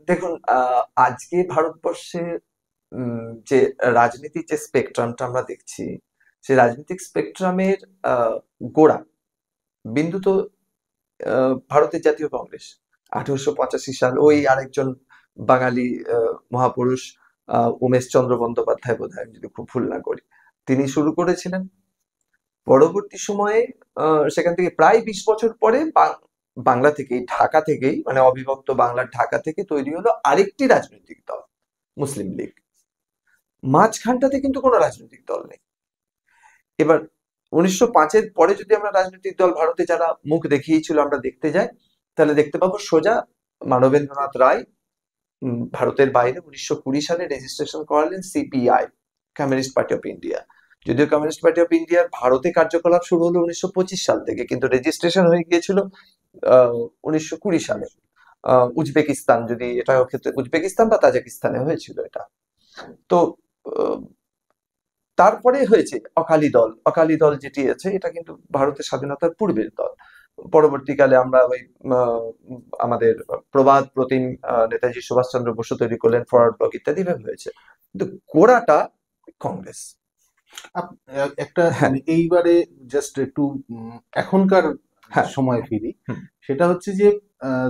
দেখুন, আজকে ভারতবর্ষে যে রাজনীতির যে স্পেকট্রামটা আমরা দেখছি, সেই রাজনৈতিক স্পেকট্রামের গোড়া বিন্দু তো ভারতের জাতীয় কংগ্রেস। 1885 সাল ওই আরেকজন বাঙালি মহাপুরুষ উমেশচন্দ্র বন্দ্যোপাধ্যায়, বোধহয় আমি যদি খুব ভুল না করি, তিনি শুরু করেছিলেন। পরবর্তী সময়ে সেখান থেকে প্রায় 20 বছর পরে বাংলা থেকেই, ঢাকা থেকেই, মানে অবিভক্ত বাংলার ঢাকা থেকে তৈরি হলো আরেকটি রাজনৈতিক দল, মুসলিম লীগ। মাঝখানটাতে কিন্তু কোনো রাজনৈতিক দল নেই। এবার 1905-এর পরে যদি আমরা রাজনৈতিক দল ভারতে যারা মুখ দেখিয়েছিল আমরা দেখতে যাই, তাহলে দেখতে পাবো সোজা মানবেন্দ্রনাথ রায় ভারতের বাইরে 1920 সালে রেজিস্ট্রেশন করালেন CPI, communist party of India. যদিও কমিউনিস্ট পার্টি অফ ইন্ডিয়ার ভারতে কার্যকলাপ শুরু হলো 1925 সাল থেকে, কিন্তু রেজিস্ট্রেশন হয়ে গিয়েছিল 1920 সালে। উজবেকিস্তান, যদি এটা ক্ষেত্রে উজবেকিস্তান বা তাজিকিস্তানে হয়েছিল এটা। তো আহ, তারপরে হয়েছে অকালি দল। অকালি দল যেটি আছে এটা কিন্তু ভারতের স্বাধীনতার পূর্বের দল। পরবর্তীকালে আমরা ওই আমাদের প্রবাদ প্রতিম নেতাজি সুভাষচন্দ্র বসু তৈরি করলেন, ফরওয়ার্ড ব্লক ইত্যাদি ভাবে হয়েছে, কিন্তু গোড়াটা কংগ্রেস। একটা হ্যাঁ, এইবারে জাস্ট একটু এখনকার হ্যাঁ, সময় ফিরি। হুম। সেটা হচ্ছে যে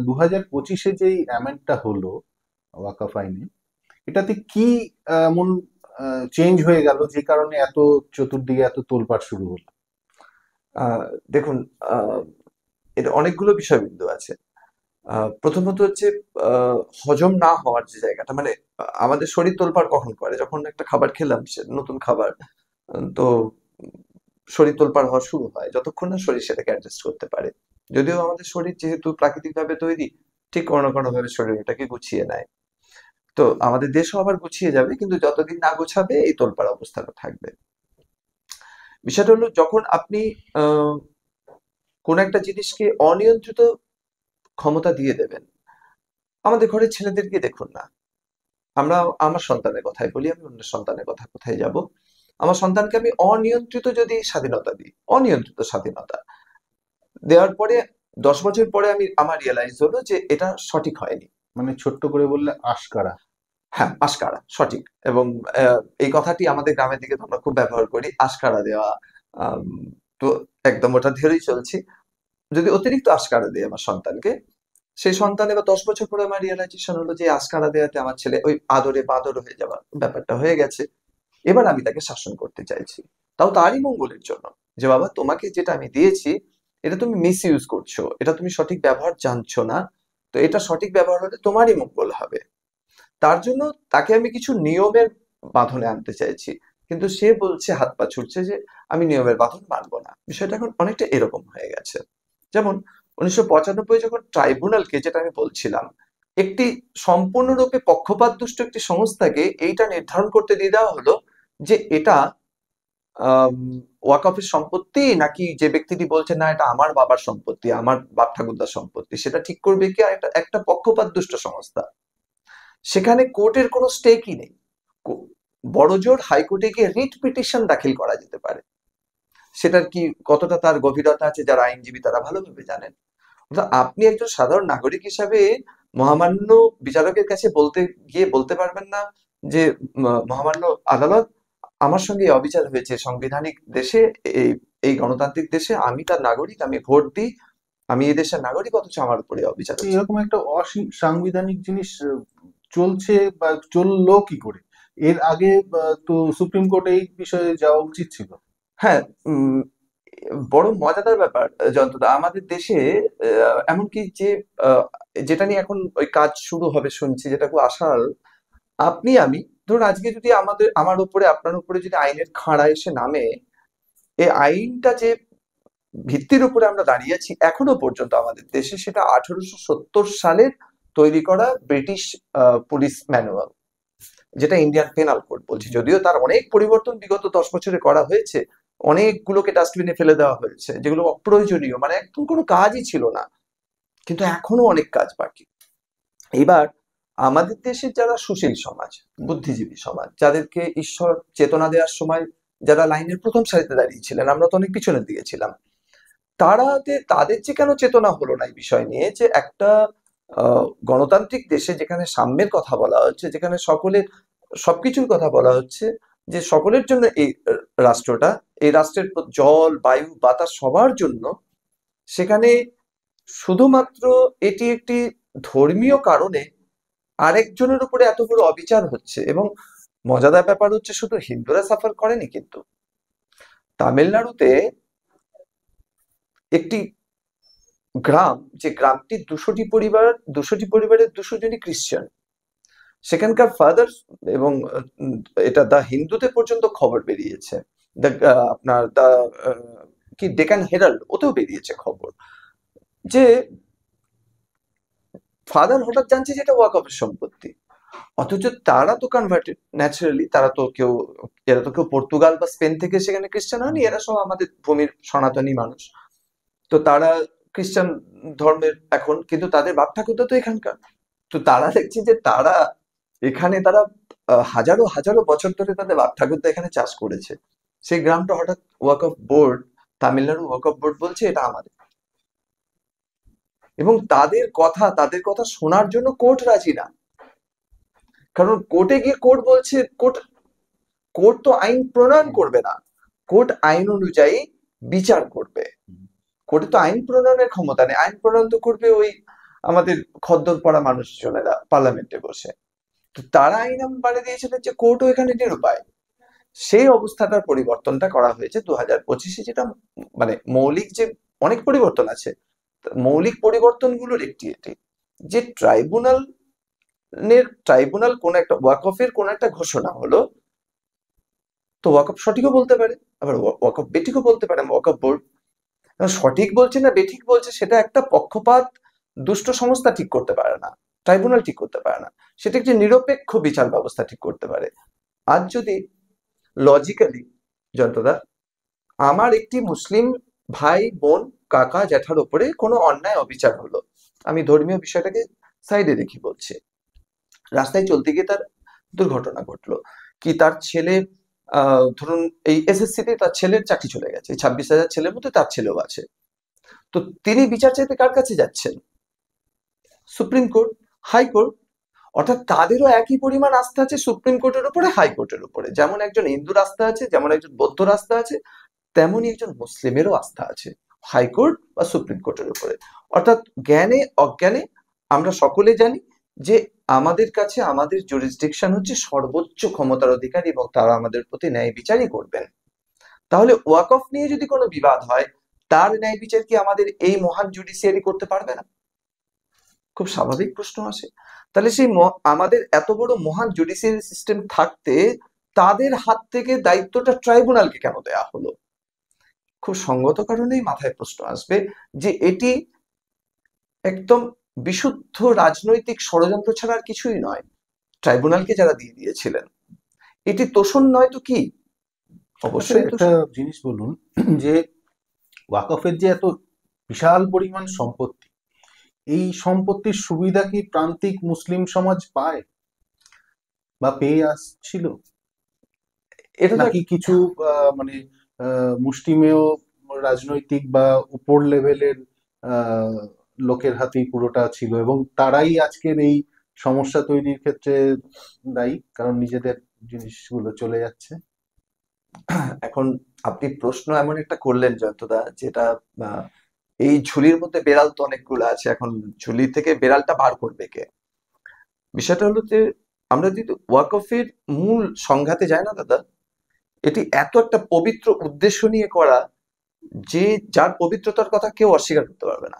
2025-এ যেই অ্যামেন্ডটা হলো ওয়াকাফ আইনে, এটাতে কি এমন চেঞ্জ হয়ে গেল যে কারণে এত চতুর্দিকে এত তোলপাড় শুরু হলো? আহ, দেখুন, আহ, এর অনেকগুলো বিষয়বিন্দু আছে। প্রথমত হচ্ছে হজম না হওয়ার যে জায়গাটা, মানে আমাদের শরীর তোলপাড় কখন করে, যখন একটা খাবার খেলাম, সে নতুন খাবার, তো শরীর তোলপাড় হওয়া শুরু হয় যতক্ষণ না শরীর সেটাকে অ্যাডজাস্ট করতে পারে। যদিও আমাদের শরীর যেহেতু প্রাকৃতিক ভাবে তৈরি, ঠিক কোনো না কোনো ভাবে শরীর এটাকে গুছিয়ে নেয়। তো আমাদের দেশও আবার গুছিয়ে যাবে, কিন্তু যতদিন না গোছাবে এই তোলপাড় অবস্থাটা থাকবে। বিষয়টা হলো, যখন আপনি আহ কোন একটা জিনিসকে অনিয়ন্ত্রিত ক্ষমতা দিয়ে দেবেন, আমাদের ঘরের ছেলেদেরকে দেখুন না। আমরা, আমার সন্তানের কথাই বলি, আমি অন্য সন্তানের কথা কোথায় যাব। আমার সন্তানকে আমি অনিয়ন্ত্রিত যদি স্বাধীনতা দিই, অনিয়ন্ত্রিত স্বাধীনতা দেওয়ার পরে 10 বছর পরে আমার রিয়েলাইজ হলো যে এটা সঠিক হয়নি। মানে ছোট্ট করে বললে আশকারা। হ্যাঁ, আশকারা সঠিক। এবং এই কথাটি আমাদের গ্রামের দিকে তো আমরা খুব ব্যবহার করি, আশকারা দেওয়া। আম, তো একদম ওটা ধরেই চলছি। যদি অতিরিক্ত আশকারা দিই আমার সন্তানকে, সেই সন্তান এবার 10 বছর পরে আমার রিয়েলাইজেশন হলো যে আশকারা দেওয়াতে আমার ছেলে ওই আদরে বাদর হয়ে যাওয়ার ব্যাপারটা হয়ে গেছে। এবার আমি তাকে শাসন করতে চাইছি, তাও তারই মঙ্গলের জন্য, যে বাবা তোমাকে যেটা আমি দিয়েছি এটা তুমি মিস ইউজ করছো, এটা তুমি সঠিক ব্যবহার জানছো না। তো এটা সঠিক ব্যবহার হলে তোমারই মঙ্গল হবে। তার জন্য তাকে আমি কিছু নিয়মের বাঁধনে আনতে চাইছি, কিন্তু সে বলছে, হাত পা ছুটছে যে আমি নিয়মের বাঁধন মানবো না। বিষয়টা এখন অনেকটা এরকম হয়ে গেছে। যেমন 1995 যখন ট্রাইব্যুনালকে, যেটা আমি বলছিলাম, একটি সম্পূর্ণরূপে পক্ষপাত দুষ্ট একটি সংস্থাকে এইটা নির্ধারণ করতে দিয়ে দেওয়া হলো যে এটা আম, ওয়াকফের সম্পত্তি, নাকি যে ব্যক্তিটি বলছে না এটা আমার বাবার সম্পত্তি, আমার বাপ ঠাকুরদার সম্পত্তি, সেটা ঠিক করবে কি একটা একটা পক্ষপাত দুষ্ট সংস্থা। সেখানে কোর্টের কোনো স্টেকই নেই। কো- বড়জোর হাইকোর্টে গিয়ে রিট পিটিশন দাখিল করা যেতে পারে। সেটার কি কতটা তার গভীরতা আছে যারা আইনজীবী তারা ভালোভাবে জানেন। অর্থাৎ আপনি একজন সাধারণ নাগরিক হিসাবে মহামান্য বিচারকের কাছে গিয়ে বলতে পারবেন না যে মহামান্য আদালত, আমার সঙ্গে এই অবিচার হয়েছে সাংবিধানিক দেশে, এই এই গণতান্ত্রিক দেশে, আমি তার নাগরিক, আমি ভোট দিই, আমি এই দেশের নাগরিক, অথচ আমার উপরে অবিচার হচ্ছে। এরকম একটা অসাংবিধানিক জিনিস চলছে বা চললো কি করে? এর আগে তো সুপ্রিম কোর্টে এই বিষয়ে যাওয়া উচিত ছিল। হ্যাঁ, বড় মজাদার ব্যাপার যন্ত্রদা, আমাদের দেশে এমনকি যে আহ, যেটা নিয়ে এখন ওই কাজ শুরু হবে শুনছি, যেটা খুব আশার, আপনি আমি ধরুন আজকে যদি আমার উপরে আপনার উপরে যদি আইনের খাঁড়া এসে নামে, এই আইনটা যে ভিত্তির উপরে আমরা দাঁড়িয়ে আছি এখনো পর্যন্ত আমাদের দেশে, সেটা 1870 সালের তৈরি করা ব্রিটিশ পুলিশ ম্যানুয়াল, যেটা ইন্ডিয়ান পেনাল কোড বলছি। যদিও তার অনেক পরিবর্তন বিগত 10 বছরে করা হয়েছে, অনেকগুলোকে ডাস্টবিনে ফেলে দেওয়া হয়েছে যেগুলো অপ্রয়োজনীয়, মানে একদম কোনো কাজই ছিল না, কিন্তু এখনো অনেক কাজ বাকি। এবার আমাদের দেশের যারা সুশীল সমাজ, বুদ্ধিজীবী সমাজ, যাদেরকে ঈশ্বর চেতনা দেওয়ার সময় যারা লাইনের প্রথম সারিতে দাঁড়িয়েছিলেন, আমরা তো অনেক পিছনের দিকে ছিলাম, তাদের যে কেন চেতনা হলো না এই বিষয় নিয়ে, যে একটা গণতান্ত্রিক দেশে যেখানে সাম্যের কথা বলা হচ্ছে, যেখানে সকলের সবকিছুর কথা বলা হচ্ছে, যে সকলের জন্য রাষ্ট্রটা এই রাষ্ট্রের জল বায়ু বাতাস সবার জন্য, সেখানে শুধুমাত্র এটি একটি ধর্মীয় কারণে আরেকজনের উপরে এত বড় অবিচার হচ্ছে। এবং মজাদার ব্যাপার হচ্ছে শুধু হিন্দুরা সাফার করেনি, কিন্তু তামিলনাড়ুতে একটি গ্রাম, যে গ্রামটি 200টি পরিবারের 200 জনই খ্রিস্টান, সেখানকার ফাদার, এবং এটা দা হিন্দুতে পর্যন্ত খবর বেরিয়েছে, আপনার দা কি ডেকান হেরাল্ড, ওতেও বেরিয়েছে খবর, যে ফাদার হঠাৎ জানছে যে এটা ওয়াকফের সম্পত্তি, অথচ তারা তো কনভার্টেড ন্যাচারালি, এরা তো কেউ পর্তুগাল বা স্পেন থেকে সেখানে খ্রিস্টান হয়নি, এরা সব আমাদের ভূমির সনাতনী মানুষ। তো তারা খ্রিস্টান ধর্মের এখন, কিন্তু তাদের বাপ ঠাকুরদা তো এখানকার। তো তারা দেখছে যে তারা হাজারো হাজারো বছর ধরে তাদের বাপ ঠাকুরদা এখানে চাষ করেছে। সেই গ্রামটা হঠাৎ ওয়াকফ বোর্ড, তামিলনাড়ু ওয়াকফ বোর্ড বলছে এটা আমাদের। এবং তাদের কথা শোনার জন্য কোর্ট রাজি না, কারণ কোর্টে গিয়ে কোর্ট বলছে, কোর্ট তো আইন প্রণয়ন করবে না, কোর্ট আইন অনুযায়ী বিচার করবে। কোর্টে তো আইন প্রণয়নের ক্ষমতা নেই, আইন প্রণয়ন তো করবে ওই আমাদের খদ্দর পড়া মানুষজনেরা পার্লামেন্টে বসে। তো তারা আইন বানিয়ে দিয়েছিলেন যে কোর্টও এখানে নিরুপায়। সেই অবস্থাটার পরিবর্তনটা করা হয়েছে 2025-এ, যেটা মানে মৌলিক যে অনেক পরিবর্তন আছে, মৌলিক পরিবর্তনগুলোর একটি এটি, যে ট্রাইব্যুনাল কোন একটা ওয়াকফের কোন একটা ঘোষণা হলো, তো ওয়াকফ সঠিকও বলতে পারে, আবার ওয়াকফ বেঠিকও বলতে পারে ওয়াকফ বোর্ড। সঠিক বলছে না বেঠিক বলছে সেটা একটা পক্ষপাত দুষ্ট সংস্থা ঠিক করতে পারে না, ট্রাইব্যুনাল ঠিক করতে পারে না, সেটা একটি নিরপেক্ষ বিচার ব্যবস্থা ঠিক করতে পারে। আজ যদি লজিক্যালি, যন্ত্রদা, আমার একটি মুসলিম ভাই বোন কাকা জ্যাঠার উপরে কোনো অন্যায় অবিচার হলো, আমি ধর্মীয় বিষয়টাকে সাইডে রেখে বলছি, রাস্তায় চলতে গিয়ে তার দুর্ঘটনা ঘটলো, কি তার ছেলে ধরুন এই এসএসসিতে তার ছেলের চাকরি চলে গেছে, 26,000 ছেলের মধ্যে তার ছেলেও আছে, তো তিনি বিচার চাইতে কার কাছে যাচ্ছেন? Supreme court, high court. অর্থাৎ তাদেরও একই পরিমাণ আস্থা আছে সুপ্রিম কোর্টের উপরে, হাইকোর্টের উপরে। যেমন একজন হিন্দুর আস্থা আছে, যেমন একজন বৌদ্ধর আস্থা আছে, তেমনই একজন মুসলিমেরও আস্থা আছে হাইকোর্ট বা সুপ্রিম কোর্টের উপরে। অর্থাৎ জ্ঞানে অজ্ঞানে আমরা সকলে জানি যে আমাদের কাছে আমাদের জুরিসডিকশন হচ্ছে সর্বোচ্চ ক্ষমতার অধিকারী, এবং তারা আমাদের প্রতি ন্যায় বিচারই করবেন। তাহলে ওয়াকফ নিয়ে যদি কোনো বিবাদ হয়, তার ন্যায় বিচার কি আমাদের এই মহান জুডিশিয়ারি করতে পারবে না? খুব স্বাভাবিক প্রশ্ন আসে। তাহলে সেই আমাদের এত বড় মহান জুডিশিয়ারি সিস্টেম থাকতে তাদের হাত থেকে দায়িত্বটা ট্রাইব্যুনালকে কেন দেয়া হলো? খুব সঙ্গত কারণেই মাথায় প্রশ্ন আসবে যে এটি একদম বিশুদ্ধ রাজনৈতিক ষড়যন্ত্র ছাড়া আর কিছুই নয়। ট্রাইব্যুনালকে যারা দিয়ে দিয়েছিলেন, এটি তোষণ নয় তো কি? অবশ্যই একটা তোষণ। জিনিস বলুন, যে ওয়াকফের যে এত বিশাল পরিমাণ সম্পত্তি, এই সম্পত্তির সুবিধা কি প্রান্তিক মুসলিম সমাজ পায় বা পেয়ে আসছিল, এটা তো নাকি কিছু মানে মুষ্টিমেয় রাজনৈতিক বা উপর লেভেলের লোকের হাতেই পুরোটা ছিল, এবং তারাই আজকের এই সমস্যা তৈরির ক্ষেত্রে দায়ী, কারণ নিজেদের জিনিসগুলো চলে যাচ্ছে? এখন আপনি প্রশ্ন এমন একটা করলেন জয়ন্তদা, যেটা এই ঝুলির মধ্যে বেড়াল তো অনেকগুলো আছে, এখন ঝুলি থেকে বেড়ালটা বার করবে কে? বিষয়টা হলো যে আমরা যদি ওয়াকফের মূল সংঘাতে যাই না দাদা, এটি এত একটা পবিত্র উদ্দেশ্য নিয়ে করা, যে যার পবিত্রতার কথা কেউ অস্বীকার করতে পারবে না,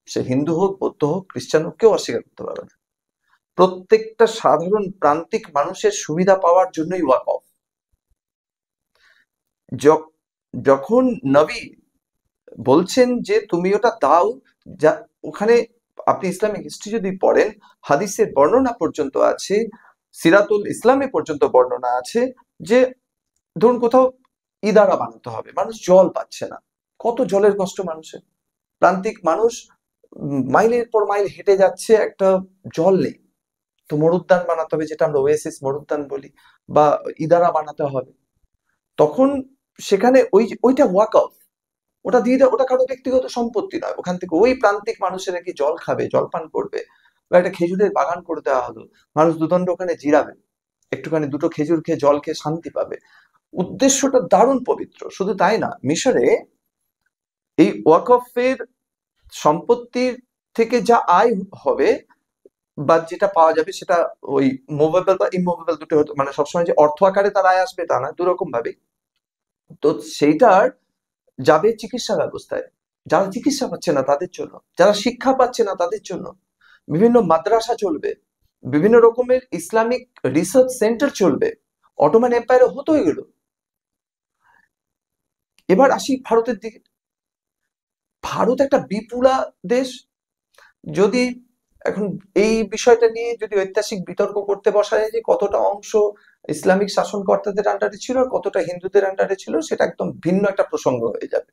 সে হিন্দু হোক বৌদ্ধ হোক খ্রিস্টান হোক, কেউ অস্বীকার করতে পারবে না। প্রত্যেকটা সাধারণ প্রান্তিক মানুষের সুবিধা পাওয়ার জন্যই ওয়াকফ। যখন নবী বলছেন যে তুমি ওটা দাও, যা ওখানে আপনি ইসলামিক হিস্ট্রি যদি পড়েন, হাদিসের বর্ণনা পর্যন্ত আছে, সিরাতুল ইসলামে পর্যন্ত বর্ণনা আছে, যে ধরুন কোথাও ইদারা বানাতে হবে, মানুষ জল পাচ্ছে না, কত জলের কষ্ট মানুষের, প্রান্তিক মানুষ মাইলের পর মাইল হেঁটে যাচ্ছে, একটা জল নেই, তো মরুদ্যান বানাতে হবে, যেটা আমরা ওয়েসিস মরুদ্যান বলি, বা ইদারা বানাতে হবে। তখন সেখানে ওইটা ওয়াকফ, ওটা দিয়ে দেয়, ওটা কারো ব্যক্তিগত সম্পত্তি নয়, ওখান থেকে ওই প্রান্তিক মানুষেরা কি জল খাবে, জল পান করবে। বা একটা খেজুরের বাগান করে দেওয়া হলো, মানুষ দুদণ্ড ওখানে জিরাবে, একটুখানি দুটো খেজুর খেয়ে জল খেয়ে শান্তি পাবে। উদ্দেশ্যটা দারুণ পবিত্র। শুধু তাই না, মিশরে এই ওয়াকফের সম্পত্তির থেকে যা আয় হবে বা যেটা পাওয়া যাবে সেটা ওই মুভেবল বা ইমুভেবল দুটো হতো, মানে সবসময় যে অর্থ আকারে তার আয় আসবে তা না, দুরকম ভাবে। তো সেইটার যাবে চিকিৎসা ব্যবস্থায়, যারা চিকিৎসা পাচ্ছে না তাদের জন্য, যারা শিক্ষা পাচ্ছে না তাদের জন্য, বিভিন্ন মাদ্রাসা চলবে, বিভিন্ন রকমের ইসলামিক রিসার্চ সেন্টার চলবে। অটোমান এম্পায়ারে হতো এগুলো। এবার আসি ভারতের দিকে। ভারত একটা বিপুলা দেশ। যদি এখন এই বিষয়টা নিয়ে যদি ঐতিহাসিক বিতর্ক করতে বসা যায় যে কতটা অংশ ইসলামিক শাসনকর্তাদের আন্ডারে ছিল আর কতটা হিন্দুদের আন্ডারে ছিল, সেটা একদম ভিন্ন একটা প্রসঙ্গ হয়ে যাবে।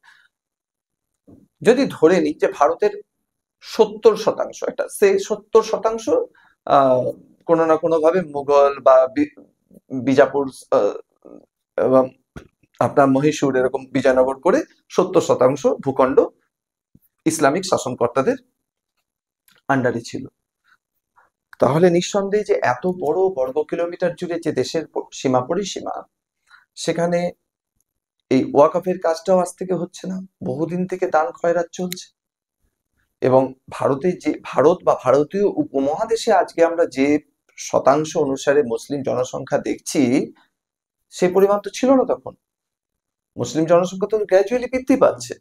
যদি ধরে নিই যে ভারতের 70%, একটা সে 70% আহ কোনো না কোনো ভাবে মুঘল বা বিজাপুর এবং আপনার মহীশূর এরকম বিজয়নগর করে 70% ভূখণ্ড ইসলামিক শাসনকর্তাদের আন্ডারে ছিল। তাহলে নিঃসন্দেহে যে এত বড় বর্গ কিলোমিটার জুড়ে যে দেশের সীমা পরিসীমা, সেখানে এই ওয়াকফের কাজটাও আজ থেকে হচ্ছে না, বহুদিন থেকে দান খয়রাত চলছে। এবং ভারত বা ভারতীয় উপমহাদেশে আজকে আমরা যে শতাংশ অনুসারে মুসলিম জনসংখ্যা দেখছি, সে পরিমাণ তো ছিল না তখন। মুসলিম জনসংখ্যা তো গ্র্যাজুয়ালি বৃদ্ধি পাচ্ছে,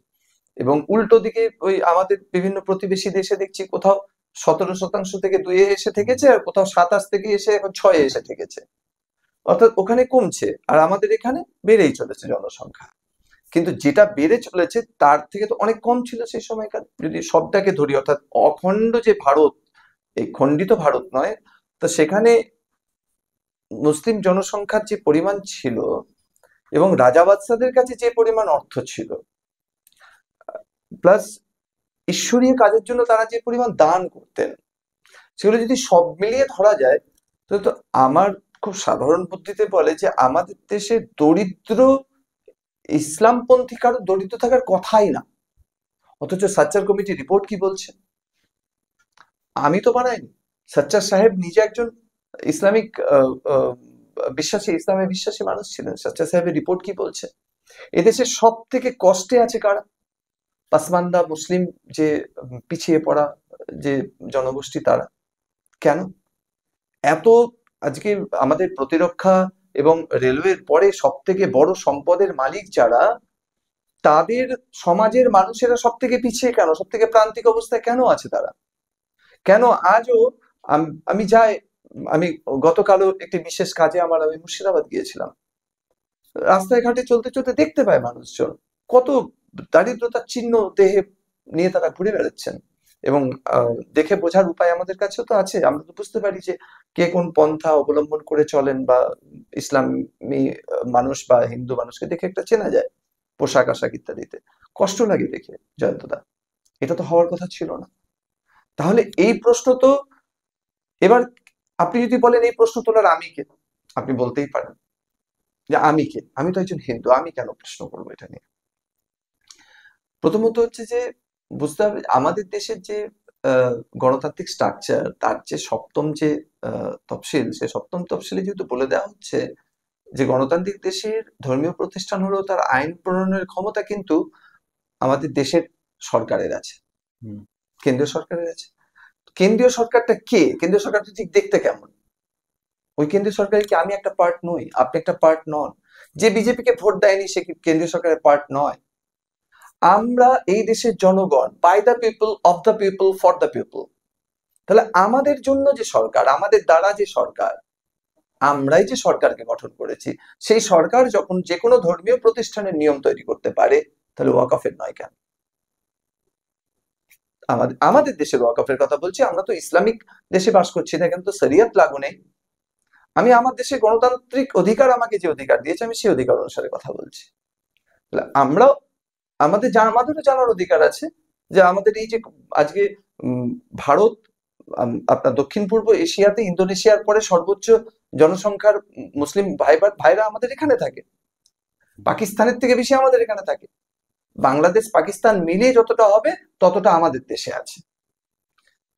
এবং উল্টো দিকে ওই আমাদের বিভিন্ন প্রতিবেশী দেশে দেখছি কোথাও 17% থেকে 2-এ এসে থেকেছে, আর কোথাও 27 থেকে এসে এখন 6-এ এসে থেকেছে। অর্থাৎ ওখানে কমছে আর আমাদের এখানে বেড়েই চলেছে জনসংখ্যা। কিন্তু যেটা বেড়ে চলেছে তার থেকে তো অনেক কম ছিল সেই সময়কার, যদি সবটাকে ধরি। অর্থাৎ অখণ্ড যে ভারত, এই খণ্ডিত ভারত নয়, তো সেখানে মুসলিম জনসংখ্যার যে পরিমাণ ছিল এবং রাজা বাদশাদের কাছে যে পরিমাণ অর্থ ছিল, প্লাস ঈশ্বরীয় কাজের জন্য তারা যে পরিমাণ দান করতেন, সেগুলো যদি সব মিলিয়ে ধরা যায়, তো আমার খুব সাধারণ বুদ্ধিতে বলে যে আমাদের দেশে দরিদ্র ইসলামপন্থী কারো দরিদ্র থাকার কথাই না। অথচ সাচ্চার কমিটি রিপোর্ট কি বলছে? আমি তো বানাইনি, সাচ্চার সাহেব নিজে একজন ইসলামিক বিশ্বাসী, ইসলামে বিশ্বাসী মানুষ ছিলেন। সাচ্চার সাহেবের রিপোর্ট কি বলছে? এদেশে সব থেকে কষ্টে আছে কারা? পাসমানদা মুসলিম, যে পিছিয়ে পড়া যে জনগোষ্ঠী, তারা। কেন? এত আজকে আমাদের প্রতিরক্ষা এবং রেলওয়ের পরে সব থেকে বড় সম্পদের মালিক যারা, তাদের সমাজের মানুষেরা সব থেকে পিছিয়ে কেন, সব থেকে প্রান্তিক অবস্থায় কেন আছে তারা? কেন আজও আমি যাই, আমি গতকালও একটি বিশেষ কাজে আমি মুর্শিদাবাদ গিয়েছিলাম। রাস্তায় ঘাটে চলতে চলতে দেখতে পায় মানুষজন কত দারিদ্রতার চিহ্ন দেহে নিয়ে তারা ঘুরে বেড়াচ্ছেন। এবং দেখে বোঝার উপায় আমাদের কাছেও তো আছে, আমরা তো বুঝতে পারি যে কে কোন পন্থা অবলম্বন করে চলেন, বা ইসলামী মানুষ বা হিন্দু মানুষকে দেখে একটা চেনা যায় পোশাক আশাক ইত্যাদিতে। কষ্ট লাগে দেখে জয়ন্তদা, এটা তো হওয়ার কথা ছিল না। তাহলে এই প্রশ্ন তো, এবার আপনি যদি বলেন এই প্রশ্ন তোলার আমি কে, আপনি বলতেই পারেন যে আমি কে, আমি তো একজন হিন্দু, আমি কেন প্রশ্ন করবো এটা নিয়ে? প্রথমত হচ্ছে যে বুঝতে হবে আমাদের দেশের যে গণতান্ত্রিক স্ট্রাকচার, তার যে সপ্তম যে তফসিল, সে সপ্তম তফসিলে যেহেতু বলে দেওয়া হচ্ছে যে গণতান্ত্রিক দেশের ধর্মীয় প্রতিষ্ঠান হলেও তার আইন প্রণয়নের ক্ষমতা কিন্তু আমাদের দেশের সরকারের আছে, কেন্দ্রীয় সরকারের আছে। কেন্দ্রীয় সরকারটা কে? কেন্দ্রীয় সরকারটা ঠিক দেখতে কেমন? ওই কেন্দ্রীয় সরকারের কি আমি একটা পার্ট নই? আপনি একটা পার্ট নন? যে বিজেপিকে ভোট দেয়নি সে কি কেন্দ্রীয় সরকারের পার্ট নয়? আমরা এই দেশের জনগণ, by the people, of the people, for the people. তাহলে আমাদের জন্য যে সরকার, আমাদের দ্বারা যে সরকার, আমরাই যে সরকারকে গঠন করেছি, সেই সরকার যখন যে কোনো ধর্মীয় প্রতিষ্ঠানের নিয়ম তৈরি করতে পারে, তাহলে ওয়াকফের নয় কেন? আমাদের দেশের ওয়াকফের কথা বলছি, আমরা তো ইসলামিক দেশে বাস করছি না, এখানে তো শরিয়ত লাগু নেই। আমি আমার দেশে গণতান্ত্রিক অধিকার আমাকে যে অধিকার দিয়েছে, আমি সেই অধিকার অনুসারে কথা বলছি। আমরাও আমাদেরও জানার অধিকার আছে যে আমাদের এই যে আজকে ভারত, আপনার দক্ষিণ পূর্ব এশিয়াতে ইন্দোনেশিয়ার পরে সর্বোচ্চ জনসংখ্যার মুসলিম ভাইরা আমাদের এখানে থাকে, পাকিস্তানের থেকে বেশি আমাদের এখানে থাকে। বাংলাদেশ পাকিস্তান মিলিয়ে যতটা হবে ততটা আমাদের দেশে আছে।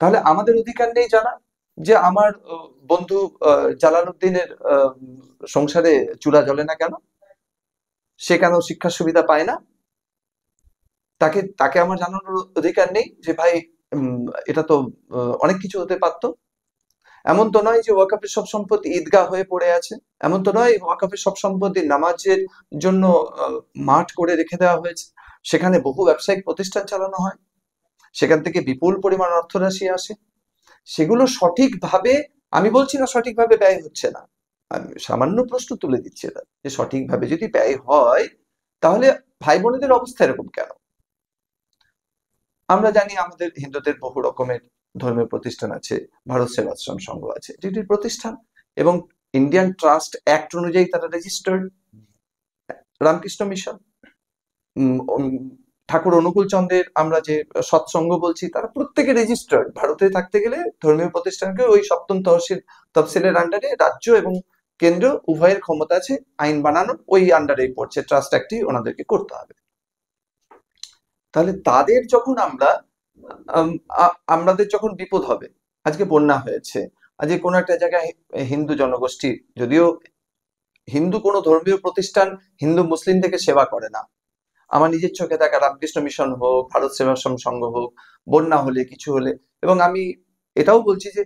তাহলে আমাদের অধিকার নেই জানা যে আমার বন্ধু জালালউদ্দিনের সংসারে চুলা জ্বলে না কেন, সে কেন শিক্ষার সুবিধা পায় না, তাকে তাকে আমার জানানোর অধিকার নেই যে ভাই এটা তো অনেক কিছু হতে পারতো। এমন তো নয় যে ওয়াকফের সব সম্পত্তি ঈদগাহ হয়ে পড়ে আছে, এমন তো নয় ওয়াকফের সব সম্পত্তি নামাজের জন্য মাঠ করে রেখে দেওয়া হয়েছে। সেখানে বহু ব্যবসায়িক প্রতিষ্ঠান চালানো হয়, সেখান থেকে বিপুল পরিমাণ অর্থরাশি আসে। সেগুলো সঠিকভাবে, আমি বলছি না সঠিকভাবে ব্যয় হচ্ছে না, আমি সামান্য প্রশ্ন তুলে দিচ্ছি এটা, যে সঠিকভাবে যদি ব্যয় হয় তাহলে ভাই বোনেদের অবস্থা এরকম কেন? আমরা জানি আমাদের হিন্দুদের বহু রকমের ধর্মীয় প্রতিষ্ঠান আছে, ভারত সেবাশ্রম সংঘ আছে, যেটি প্রতিষ্ঠান এবং ইন্ডিয়ান ট্রাস্ট অ্যাক্ট অনুযায়ী তারা রেজিস্টার্ড। রামকৃষ্ণ মিশন, ঠাকুর অনুকূল চন্দ্রের আমরা যে সৎসঙ্গ বলছি, তারা প্রত্যেকে রেজিস্টার্ড। ভারতে থাকতে গেলে ধর্মীয় প্রতিষ্ঠানকে ওই সপ্তম তফসিলের আন্ডারে রাজ্য এবং কেন্দ্র উভয়ের ক্ষমতা আছে আইন বানানোর, ওই আন্ডারেই পড়ছে, ট্রাস্ট অ্যাক্টই ওনাদেরকে করতে হবে। তাহলে তাদের যখন আমাদের যখন বিপদ হবে, আজকে বন্যা হয়েছে, আজকে কোনো একটা জায়গায় হিন্দু জনগোষ্ঠী, যদিও হিন্দু কোনো ধর্মীয় প্রতিষ্ঠান হিন্দু মুসলিম থেকে সেবা করে না, আমার নিজের চোখে দেখা রামকৃষ্ণ মিশন হোক, ভারত সেবাশ্রম সংঘ হোক, বন্যা হলে কিছু হলে, এবং আমি এটাও বলছি যে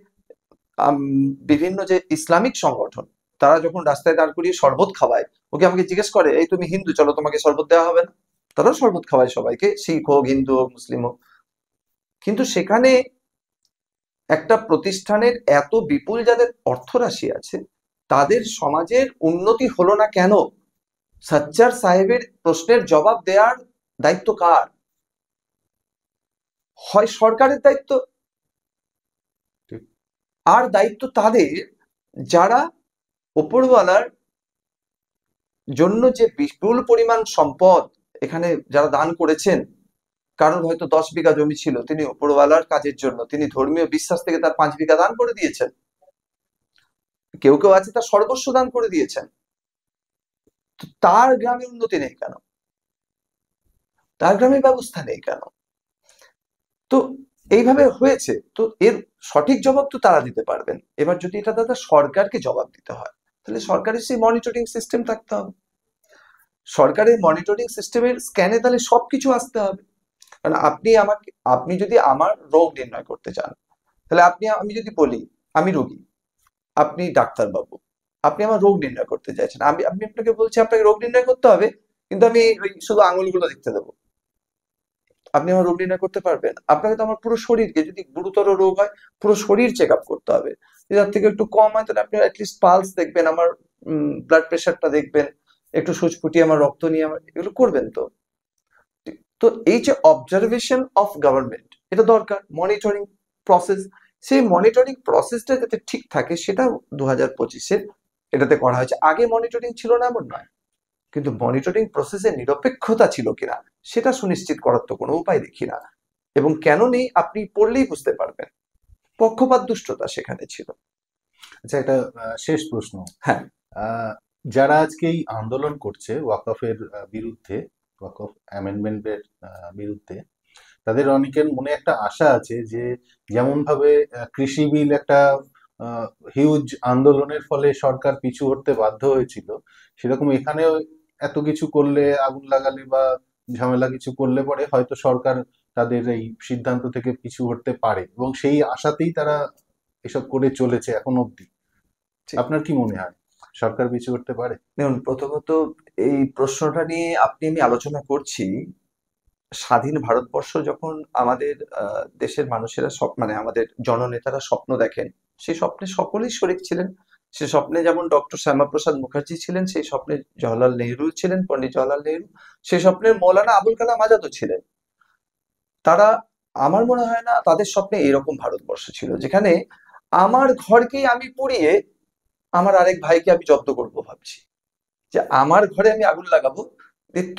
বিভিন্ন যে ইসলামিক সংগঠন, তারা যখন রাস্তায় দাঁড় করিয়ে শরবত খাওয়ায়, ওকে আমাকে জিজ্ঞেস করে এই তুমি হিন্দু, চলো তোমাকে শরবত দেওয়া হবে না। তারাও শরবত খাওয়ায় সবাইকে, শিখ হোক, হিন্দু হোক, মুসলিম হোক। কিন্তু সেখানে একটা প্রতিষ্ঠানের এত বিপুল যাদের অর্থরাশি আছে, তাদের সমাজের উন্নতি হলো না কেন? সাচ্চার সাহেবের প্রশ্নের জবাব দেওয়ার দায়িত্ব কার? হয় সরকারের দায়িত্ব, আর দায়িত্ব তাদের যারা ওপরওয়ালার জন্য যে বিপুল পরিমাণ সম্পদ এখানে যারা দান করেছেন। কারণ হয়তো 10 বিঘা জমি ছিল, তিনি ওপরওয়ালার কাজের জন্য, তিনি ধর্মীয় বিশ্বাস থেকে তার 5 বিঘা দান করে দিয়েছেন। কেউ কেউ আছে তার সর্বস্ব দান করে দিয়েছেন। তো তার গ্রামে উন্নতি নেই কেন? তার গ্রামে ব্যবস্থা নেই কেন? তো এইভাবে হয়েছে, তো এর সঠিক জবাব তো তারা দিতে পারবেন। এবার যদি এটা দাদা সরকারকে জবাব দিতে হয়, তাহলে সরকারের সেই মনিটরিং সিস্টেম থাকতে হবে। সরকারের মনিটরিং সিস্টেমের স্ক্যানে তাহলে সবকিছু আসতে হবে। কারণ আপনি যদি আমার রোগ নির্ণয় করতে চান, তাহলে আমি যদি বলি আমি রোগী, আপনি ডাক্তারবাবু, আপনি আমার রোগ নির্ণয় করতে চাইছেন, আমি আপনাকে বলছি আপনাকে রোগ নির্ণয় করতে হবে, কিন্তু আমি ওই শুধু আঙুলগুলো দেখতে দেবো, আপনি আমার রোগ নির্ণয় করতে পারবেন? আপনাকে তো আমার পুরো শরীরকে, যদি গুরুতর রোগ হয় পুরো শরীর চেক আপ করতে হবে, যদি তার থেকে একটু কম হয় তাহলে আপনি অ্যাটলিস্ট পালস দেখবেন, আমার ব্লাড প্রেশারটা দেখবেন, একটু সুচ ফুটিয়ে আমার রক্ত নিয়ে আমার এগুলো করবেন। তো তো এই যে অবজারভেশন অফ গভর্নমেন্ট, এটা দরকার, মনিটরিং প্রসেস, সেই মনিটরিং প্রসেসটা যাতে ঠিক থাকে সেটা 2025-এর এটাতে করা হয়েছে। আগে মনিটরিং ছিল না এমন নয়, কিন্তু মনিটরিং প্রসেসের নিরপেক্ষতা ছিল কিনা সেটা সুনিশ্চিত করার তো কোনো উপায় দেখি না। এবং কেন নেই আপনি পড়লেই বুঝতে পারবেন, পক্ষপাত দুষ্টতা সেখানে ছিল। আচ্ছা, একটা শেষ প্রশ্ন। হ্যাঁ, যারা আজকে এই আন্দোলন করছে ওয়াকফের বিরুদ্ধে, ওয়াকফ অ্যামেন্ডমেন্টের বিরুদ্ধে, তাদের অনেকের মনে একটা আশা আছে যে যেমন ভাবে কৃষি বিল একটা হিউজ আন্দোলনের ফলে সরকার পিছু হটতে বাধ্য হয়েছিল, সেরকম এখানেও এত কিছু করলে, আগুন লাগালে বা ঝামেলা কিছু করলে পরে হয়তো সরকার তাদের এই সিদ্ধান্ত থেকে পিছু হটতে পারে, এবং সেই আশাতেই তারা এসব করে চলেছে এখন অবধি। ঠিক। আপনার কি মনে হয় সরকার পিছু হটতে পারে? দেখুন, প্রথমত এই প্রশ্নটা নিয়ে আমি আলোচনা করছি, স্বাধীন ভারতবর্ষ যখন আমাদের দেশের মানুষেরা মানে আমাদের জননেতারা স্বপ্ন দেখেন, সেই স্বপ্নে সকলেই শরিক ছিলেন। সে স্বপ্নে যেমন ডক্টর শ্যামাপ্রসাদ মুখার্জি ছিলেন, সেই স্বপ্নে জওহরলাল নেহরু ছিলেন, পন্ডিত জওহরলাল নেহরু, সেই স্বপ্নে মৌলানা আবুল কালাম আজাদও ছিলেন। তারা, আমার মনে হয় না তাদের স্বপ্নে এরকম ভারতবর্ষ ছিল যেখানে আমার ঘরকেই আমি পুড়িয়ে আমার আরেক ভাইকে আমি জব্দ করবো ভাবছি, যে আমার ঘরে আমি আগুন লাগাবো,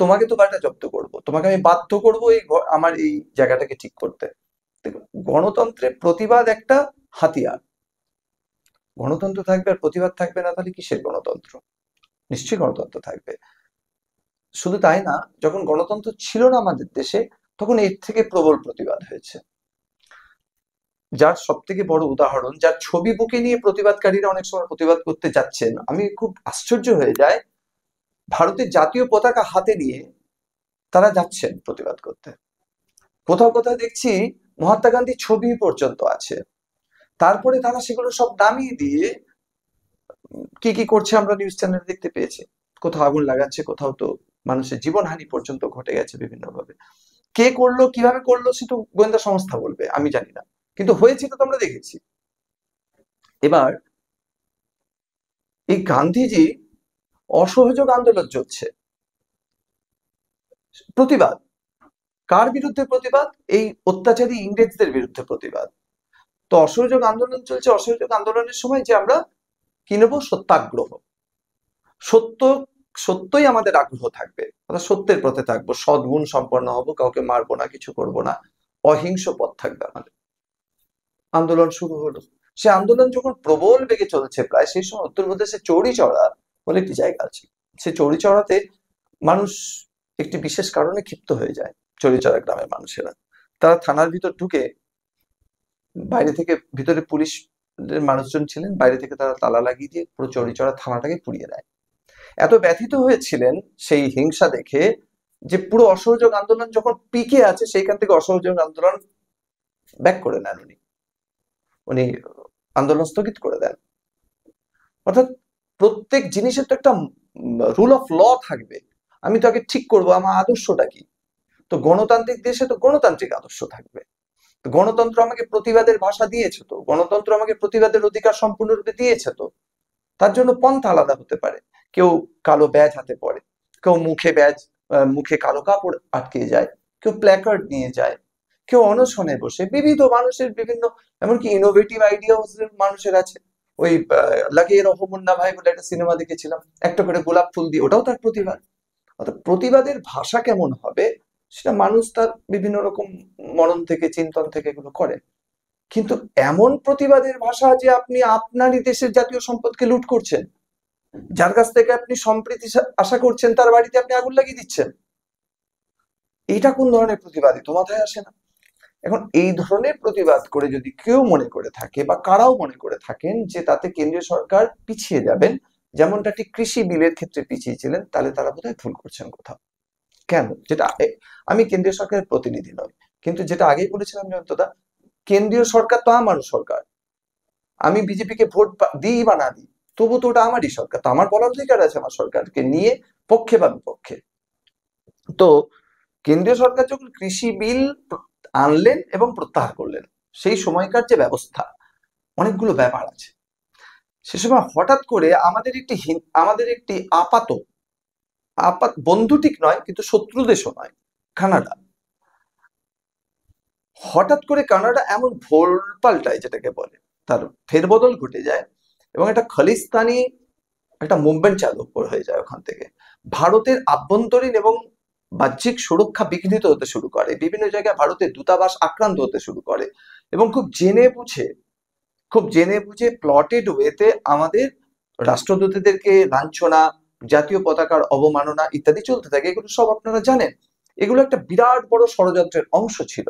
তোমাকে তো বাড়িটা জব্দ করব, তোমাকে আমি বাধ্য করব আমার এই জায়গাটাকে ঠিক করতে। দেখুন, গণতন্ত্রের প্রতিবাদ একটা হাতিয়ার। গণতন্ত্র থাকবে আর প্রতিবাদ থাকবে না, তাহলে কিসের গণতন্ত্র? নিশ্চয়ই গণতন্ত্র থাকবে। শুধু তাই না, যখন গণতন্ত্র ছিল না আমাদের দেশে, তখন এর থেকে প্রবল প্রতিবাদ হয়েছে। যার সব থেকে বড় উদাহরণ, যার ছবি বুকে নিয়ে প্রতিবাদকারীরা অনেক সময় প্রতিবাদ করতে যাচ্ছেন, আমি খুব আশ্চর্য হয়ে যায়, ভারতের জাতীয় পতাকা হাতে নিয়ে তারা যাচ্ছেন প্রতিবাদ করতে। কোথাও কোথাও দেখছি মহাত্মা গান্ধীর ছবি পর্যন্ত আছে। তারপরে তারা সেগুলো সব নামিয়ে দিয়ে কি কি করছে আমরা নিউজ চ্যানেলে দেখতে পেয়েছি। কোথাও আগুন লাগাচ্ছে, কোথাও তো মানুষের জীবনহানি পর্যন্ত ঘটে গেছে বিভিন্নভাবে। কে করলো, কিভাবে করলো, সে তো গোয়েন্দা সংস্থা বলবে, আমি জানি না, কিন্তু হয়েছে তো আমরা দেখেছি। এবার এই গান্ধীজি অসহযোগ আন্দোলন চলছে, প্রতিবাদ কার বিরুদ্ধে? প্রতিবাদ এই অত্যাচারী ইংরেজদের বিরুদ্ধে প্রতিবাদ। তো অসহযোগ আন্দোলন চলছে, অসহযোগ আন্দোলনের সময় যে আমরা কি নেব? সত্যাগ্রহ। সত্য, সত্যই আমাদের আগ্রহ থাকবে, আমরা সত্যের পথে থাকবো, সদ্গুণ সম্পন্ন হব, কাউকে মারবো না, কিছু করব না, অহিংস পথ থাকবে আমাদের। আন্দোলন শুরু হলো। সে আন্দোলন যখন প্রবল বেগে চলছে, প্রায় সেই সময় উত্তরপ্রদেশে চৌরিচৌরা বলে একটি জায়গা আছে, সে চৌরিচৌরাতে মানুষ একটি বিশেষ কারণে ক্ষিপ্ত হয়ে যায়। চৌরিচৌরা গ্রামের মানুষেরা, তারা থানার ভিতর ঢুকে, বাইরে থেকে, ভিতরে পুলিশ মানুষজন ছিলেন, বাইরে থেকে তারা তালা লাগিয়ে দিয়ে পুরো চৌরিচৌরা থানাটাকে পুড়িয়ে দেয়। এত ব্যথিত হয়েছিলেন সেই হিংসা দেখে, যে পুরো অসহযোগ আন্দোলন যখন পিকে আছে, সেইখান থেকে অসহযোগ আন্দোলন ব্যাক করে নেন উনি। উনি আন্দোলন স্থগিত করে দেন। অর্থাৎ প্রত্যেক জিনিসের তো একটা রুল অফ ল থাকবে। আমি তো আগে ঠিক করবো আমার আদর্শটা কি। তো গণতান্ত্রিক দেশে তো গণতান্ত্রিক আদর্শ থাকবে। তো গণতন্ত্র আমাকে প্রতিবাদের ভাষা দিয়েছে, তো গণতন্ত্র আমাকে প্রতিবাদের অধিকার সম্পূর্ণরূপে দিয়েছে। তো তার জন্য পন্থা আলাদা হতে পারে। কেউ কালো ব্যাজ হাতে পড়ে, কেউ মুখে ব্যাজ, মুখে কালো কাপড় আটকে যায়, কেউ প্ল্যাকার্ড নিয়ে যায়, কেউ অনশনে বসে, বিবিধ মানুষের বিভিন্ন, এমনকি ইনোভেটিভ আইডিয়া মানুষের আছে। ওই লাগিয়ে রহমুন্না ভাই বলে একটা সিনেমা দেখেছিলাম, একটা করে গোলাপ ফুল দিয়ে, ওটাও তার প্রতিবাদ। অর্থাৎ প্রতিবাদের ভাষা কেমন হবে, সেটা মানুষ তার বিভিন্ন রকম মনন থেকে, চিন্তন থেকে এগুলো করে। কিন্তু এমন প্রতিবাদের ভাষা যে আপনি আপনারই দেশের জাতীয় সম্পদকে লুট করছেন, যার কাছ থেকে আপনি সম্প্রীতি আশা করছেন, তার বাড়িতে আপনি আগুন লাগিয়ে দিচ্ছেন, এটা কোন ধরনের প্রতিবাদই তো মাথায় আসে না। এখন এই ধরনের প্রতিবাদ করে যদি কেউ মনে করে থাকে, বা কারাও মনে করে থাকেন যে তাতে কেন্দ্রীয় সরকার পিছিয়ে যাবেন, যেমনটা ঠিক কৃষি বিলের ক্ষেত্রে পিছিয়ে ছিলেন, তাহলে তারা বোধহয় ভুল করছেন কোথাও। কেন? যেটা আমি কেন্দ্রীয় সরকারের প্রতিনিধি নই, কিন্তু যেটা আগেই বলেছিলাম জয়ন্তদা, কেন্দ্রীয় সরকার তো আমারও সরকার। আমি বিজেপিকে ভোট দিই বা না দিই, তবু তো ওটা আমারই সরকার, তো আমার বলার অধিকার আছে আমার সরকারকে নিয়ে, পক্ষে বা বিপক্ষে। তো কেন্দ্রীয় সরকার যখন কৃষি বিল আনলেন এবং প্রত্যাহার করলেন, সেই সময়কার যে ব্যবস্থা, অনেকগুলো ব্যাপার আছে। সে সময় হঠাৎ করে আমাদের একটি আপাত আপাত বন্ধু ঠিক নয়, কিন্তু শত্রু দেশও নয়, কানাডা। হঠাৎ করে কানাডা এমন ভোল পাল্টায়, যেটাকে বলে তার ফেরবদল ঘটে যায়, এবং একটা খালিস্তানি একটা মুভমেন্ট চালু হয়ে যায় ওখান থেকে। ভারতের আভ্যন্তরীণ এবং বাহ্যিক সুরক্ষা বিঘ্নিত হতে শুরু করে, বিভিন্ন জায়গায় ভারতের দূতাবাস আক্রান্ত হতে শুরু করে, এবং খুব জেনে বুঝে প্লটেড ওয়েতে আমাদের রাষ্ট্রদূতদেরকে লাঞ্ছনা, জাতীয় পতাকার অবমাননা ইত্যাদি চলতে থাকে। এগুলো সব আপনারা জানেন। এগুলো একটা বিরাট বড় ষড়যন্ত্রের অংশ ছিল,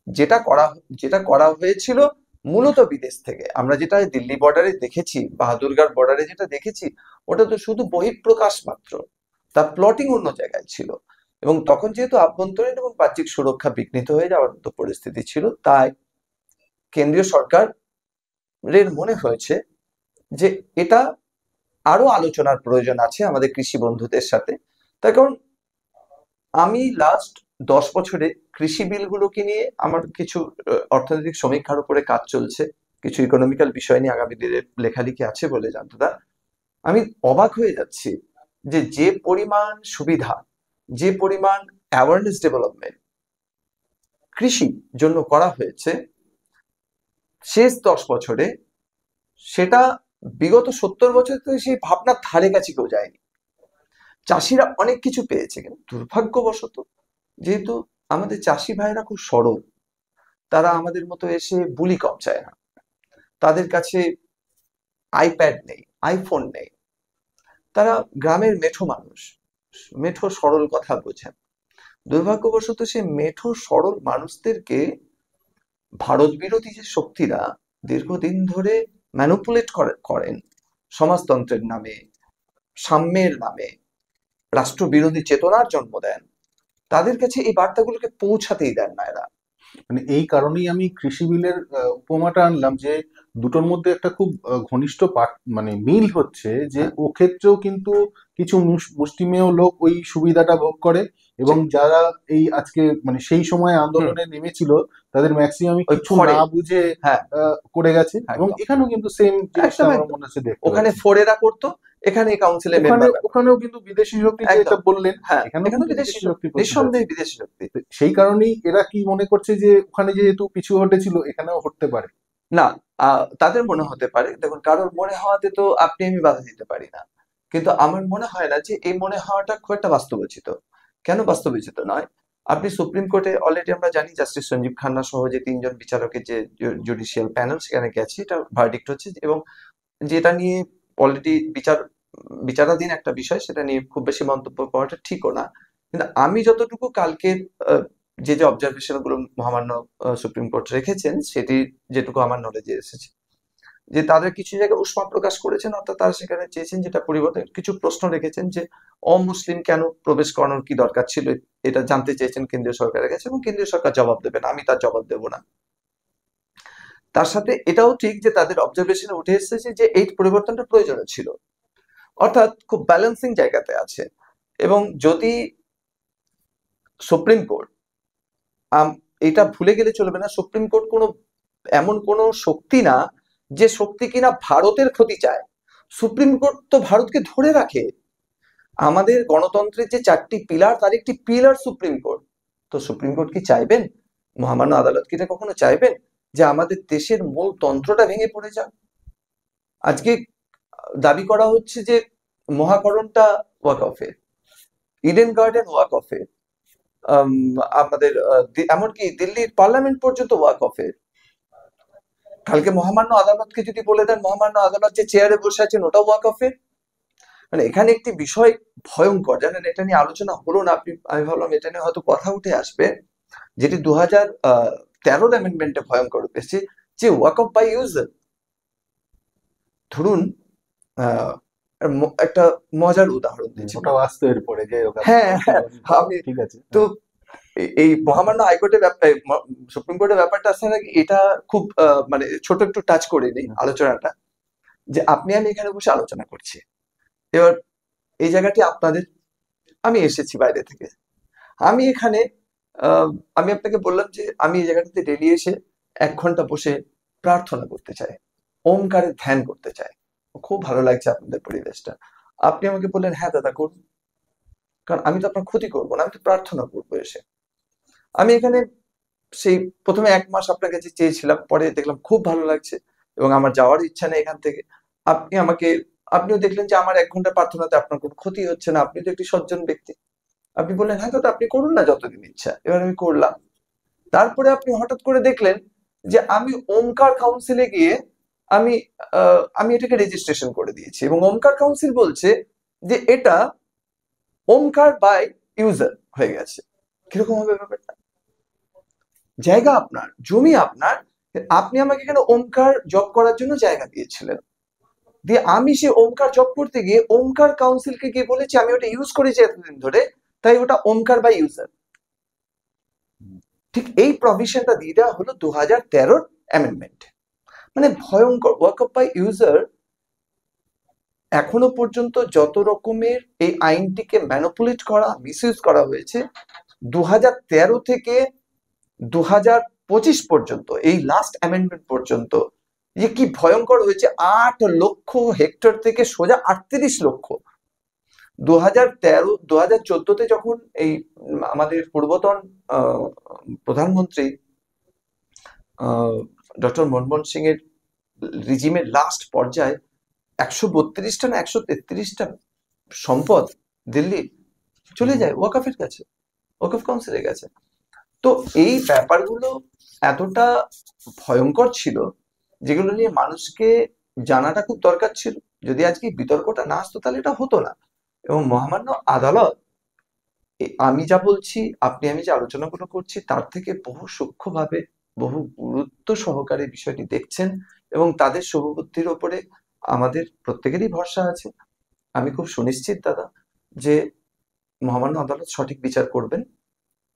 যেটা করা যেটা করা হয়েছিল মূলত বিদেশ থেকে। আমরা যেটা দিল্লি বর্ডারে দেখেছি, বাহাদুরগড় বর্ডারে যেটা দেখেছি, ওটা তো শুধু বহিঃপ্রকাশ মাত্র, তার প্লটিং অন্য জায়গায় ছিল। এবং তখন যেহেতু আভ্যন্তরীণ এবং বাহ্যিক সুরক্ষা বিঘ্নিত হয়ে যাওয়ার মতো পরিস্থিতি ছিল, তাই কেন্দ্রীয় সরকারের মনে হয়েছে যে এটা আরো আলোচনার প্রয়োজন আছে আমাদের কৃষি বন্ধুদের সাথে। তার কারণ আমি লাস্ট 10 বছরে কৃষি বিলগুলোকে নিয়ে আমার কিছু অর্থনৈতিক সমীক্ষার উপরে কাজ চলছে, কিছু ইকোনমিক্যাল বিষয় নিয়ে আগামী দিনে লেখালেখি আছে বলে জানতো। আমি অবাক হয়ে যাচ্ছি যে যে পরিমাণ সুবিধা, যে পরিমাণ অ্যাওয়ারনেস ডেভেলপমেন্ট কৃষি জন্য করা হয়েছে শেষ 10 বছরে, সেটা বিগত 70 বছর থেকে সেই ভাবনার ধারে কাছে কেউ যায়নি। চাষিরা অনেক কিছু পেয়েছে, কিন্তু দুর্ভাগ্যবশত, যেহেতু আমাদের চাষি ভাইরা খুব সরল, তারা আমাদের মতো এসে বুলি কম চায় না, তাদের কাছে আইপ্যাড নেই, আইফোন নেই, তারা গ্রামের মেঠো মানুষ, মেঠো সরল কথা বোঝেন। দুর্ভাগ্যবশত সে মেঠো সরল মানুষদেরকে ভারত বিরোধী যে শক্তিরা দীর্ঘদিন ধরে ম্যানুপুলেট করেন সমাজতন্ত্রের নামে, সাম্যের নামে, রাষ্ট্রবিরোধী চেতনার জন্ম দেন, তাদের কাছে এই বার্তাগুলোকে পৌঁছাতেই দেন না এরা। মানে এই কারণেই আমি কৃষি বিলের উপমাটা আনলাম, যে দুটোর মধ্যে একটা খুব ঘনিষ্ঠ মানে মিল হচ্ছে, যে হ্যাঁ, ও ক্ষেত্রেও কিন্তু কিছু মুষ্টিমেয় লোক ওই সুবিধাটা ভোগ করে, এবং ঠিক। যারা এই আজকে মানে সেই সময় হুম। আন্দোলনে নেমেছিল তাদের ম্যাক্সিমামই ওই কিছু ফড়ে। না বুঝে হ্যাঁ, করে গেছে। এবং একদম। এখানেও কিন্তু সেম জিনিসটা একদম, আমার একদম। মনে হচ্ছে দেখতে ওখানে পাচ্ছি। ফোরেরা করতো, এখানে কাউন্সিলে ওখানে মেম্বাররা করতো। ওখানেও কিন্তু বিদেশি শক্তি, যেটা একদম। বললেন, হ্যাঁ, এখানেও এখানেও কিন্তু বিদেশি বিদেশি শক্তি, শক্তি প্রচুর আছে। নিঃসন্দেহে বিদেশি শক্তি। তো সেই কারণেই এরা কি মনে করছে যে ওখানে যেহেতু পিছু হটেছিল এখানেও হটতে পারে। না, তাদের মনে হতে পারে, দেখুন কারোর মনে হওয়াতে তো আপনি আমি বাধা দিতে পারি না, কিন্তু আমার মনে হয় না যে এই মনে হওয়াটা খুব একটা বাস্তবোচিত। কেন বাস্তবোচিত নয়? আপনি সুপ্রিম কোর্টে অলরেডি আমরা জানি জাস্টিস সঞ্জীব খান্না সহ যে ৩ জন বিচারকের যে জুডিশিয়াল প্যানেল সেখানে গেছে, এটা ভার্ডিক্ট হচ্ছে, এবং যেটা নিয়ে অলরেডি বিচারাধীন একটা বিষয়, সেটা নিয়ে খুব বেশি মন্তব্য করাটা ঠিকও না। কিন্তু আমি যতটুকু কালকে যে যে অবজারভেশন গুলো মহামান্য সুপ্রিম কোর্ট রেখেছেন, সেটি যেটুকু আমার নলেজে এসেছে, যে তাদের কিছু জায়গায় উষ্মা প্রকাশ করেছেন, অর্থাৎ তারা সেখানে চেয়েছেন যেটা পরিবর্তে কিছু প্রশ্ন রেখেছেন, যে অমুসলিম কেন প্রবেশ করানোর কি দরকার ছিল, এটা জানতে চেয়েছেন কেন্দ্রীয় সরকারের কাছে, এবং কেন্দ্রীয় সরকার জবাব দেবেন, আমি তার জবাব দেব না। তার সাথে এটাও ঠিক যে তাদের অবজারভেশনে উঠে এসেছে যে এই পরিবর্তনটা প্রয়োজনীয় ছিল, অর্থাৎ খুব ব্যালেন্সিং জায়গাতে আছে। এবং যদি সুপ্রিম কোর্ট, এটা ভুলে গেলে চলবে না, সুপ্রিম কোর্ট কোনো এমন কোনো শক্তি না যে শক্তি কিনা ভারতের ক্ষতি চায়। সুপ্রিম কোর্ট তো ভারতকে ধরে রাখে। আমাদের গণতন্ত্রের যে 4টি পিলার, তার একটি পিলার সুপ্রিম কোর্ট। তো সুপ্রিম কোর্ট কি চাইবেন, মহামান্য আদালত কি এটা কখনো চাইবেন যে আমাদের দেশের মূল তন্ত্রটা ভেঙে পড়ে যাক? আজকে দাবি করা হচ্ছে যে মহাকরণটা ওয়াকফের, ইডেন গার্ডেন ওয়াকফের, আমাদের এমনকি দিল্লির পার্লামেন্ট পর্যন্ত ওয়াকফের। কালকে মহামান্য আদালতকে যদি বলে দেন মহামান্য আদালত যে চেয়ারে বসে আছেন ওটাও ওয়াকফের। মানে এখানে একটি বিষয় ভয়ঙ্কর, জানেন, এটা নিয়ে আলোচনা হলো না, আমি ভাবলাম এটা নিয়ে হয়তো কথা উঠে আসবে, যেটি 2013 অ্যামেন্ডমেন্টে ভয়ঙ্কর বেশি, যে ওয়াকফ বাই ইউজার। ধরুন আহ, একটা মজার উদাহরণ দিচ্ছি। ওটাও আসতো এরপরে, যাই হোক আপনি হ্যাঁ, হ্যাঁ, কন্টিনিউ আমি ঠিক আছে। তো এই মহামান্য হাইকোর্টের সুপ্রিম কোর্টের ব্যাপারটা আসার আগে এটা খুব মানে ছোট একটু টাচ করে নিই আলোচনাটা, যে আপনি আমি এখানে বসে আলোচনা করছি, এবার এই জায়গাটি আপনাদের, আমি এসেছি বাইরে থেকে, আমি এখানে আহ, আমি আপনাকে বললাম যে আমি এই জায়গাটাতে ডেলি এসে 1 ঘন্টা বসে প্রার্থনা করতে চাই, ওমকারের ধ্যান করতে চাই, খুব ভালো লাগছে আপনাদের পরিবেশটা। আপনি আমাকে বললেন হ্যাঁ দাদা করুন, কারণ আমি তো আপনার ক্ষতি করবো না, আমি তো প্রার্থনা করবো এসে। আমি এখানে সেই প্রথমে 1 মাস আপনার কাছে চেয়েছিলাম, পরে দেখলাম খুব ভালো লাগছে এবং আমার যাওয়ার ইচ্ছা নেই এখান থেকে। আপনি আমাকে, আপনিও দেখলেন যে আমার 1 ঘন্টা প্রার্থনাতে আপনার কোনো ক্ষতি হচ্ছে না, আপনি তো একটি সজ্জন ব্যক্তি, আপনি বললেন হ্যাঁ দাদা আপনি করুন না যতদিন ইচ্ছা। এবার আমি করলাম। তারপরে আপনি হঠাৎ করে দেখলেন যে আমি ওমকার কাউন্সিলে গিয়ে আমি আমি এটাকে রেজিস্ট্রেশন করে দিয়েছি, এবং ওমকার কাউন্সিল বলছে যে এটা ওমকার বাই ইউজার হয়ে গেছে। কিরকম হবে ব্যাপারটা? জায়গা আপনার, জমি আপনার, আপনি আমাকে এখানে ওমকার জব করার জন্য জায়গা দিয়েছিলেন, দিয়ে আমি সে ওমকার জব করতে গিয়ে ওমকার কাউন্সিলকে গিয়ে বলেছি আমি ওটা ইউজ করেছি এতদিন ধরে, তাই ওটা ওমকার বাই ইউজার। ঠিক এই প্রভিশনটা দিয়ে দেওয়া হলো 2013 অ্যামেন্ডমেন্ট। মানে ভয়ঙ্কর। ওয়াকফ বাই ইউজার এখনো পর্যন্ত যত রকমের এই আইনটিকে ম্যানিপুলেট করা, মিসইউজ করা হয়েছে, 2013 থেকে 2025 পর্যন্ত, এই লাস্ট অ্যামেন্ডমেন্ট পর্যন্ত, যে কি ভয়ঙ্কর হয়েছে। 8 লক্ষ হেক্টর থেকে সোজা 38 লক্ষ। 2014তে যখন এই আমাদের পূর্বতন প্রধানমন্ত্রী ডক্টর মনমোহন সিং এর রিজিমের লাস্ট পর্যায়ে 132টা না 133টা সম্পদ দিল্লি চলে যায় ওয়াকফের কাছে, ওয়াকফ কাউন্সিলের কাছে। তো এই ব্যাপারগুলো এতটা ভয়ঙ্কর ছিল, যেগুলো নিয়ে মানুষকে জানাটা খুব দরকার ছিল। যদি আজকে বিতর্কটা না আসতো তাহলে এটা হতো না। এবং মহামান্য আদালত আমি যা বলছি, আমি যে আলোচনাগুলো করছি, তার থেকে বহু সূক্ষ্মভাবে বহু গুরুত্ব সহকারে বিষয়টি দেখছেন এবং তাদের শুভবুদ্ধির ওপরে আমাদের প্রত্যেকেরই ভরসা আছে। আমি খুব সুনিশ্চিত দাদা যে মহামান্য আদালত সঠিক বিচার করবেন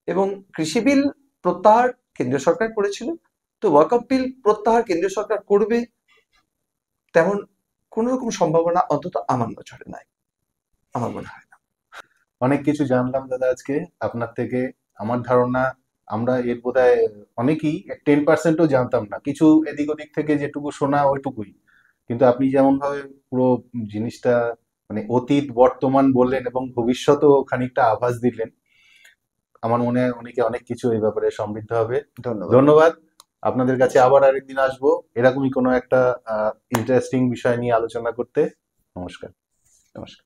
এবং কৃষি বিল প্রত্যাহার কেন্দ্রীয় সরকার করেছিল, তো ওয়াকফ বিল প্রত্যাহার কেন্দ্রীয় সরকার করবে তেমন কোন রকম সম্ভাবনা অন্তত আমার নজরে নাই, আমার মনে হয় না। অনেক কিছু জানলাম দাদা আজকে আপনার থেকে। আমার ধারণা আমরা এর বোধহয় অনেকেই 10%ও জানতাম না, কিছু এদিক ওদিক থেকে যেটুকু শোনা ওইটুকুই। কিন্তু আপনি যেমন ভাবে পুরো জিনিসটা মানে অতীত বর্তমান বললেন এবং ভবিষ্যতেও খানিকটা আভাস দিলেন, আমার মনে হয় অনেকে অনেক কিছু এই ব্যাপারে সমৃদ্ধ হবে। ধন্যবাদ। ধন্যবাদ। আপনাদের কাছে আবার আরেকদিন আসবো এরকমই কোনো একটা ইন্টারেস্টিং বিষয় নিয়ে আলোচনা করতে। নমস্কার। নমস্কার।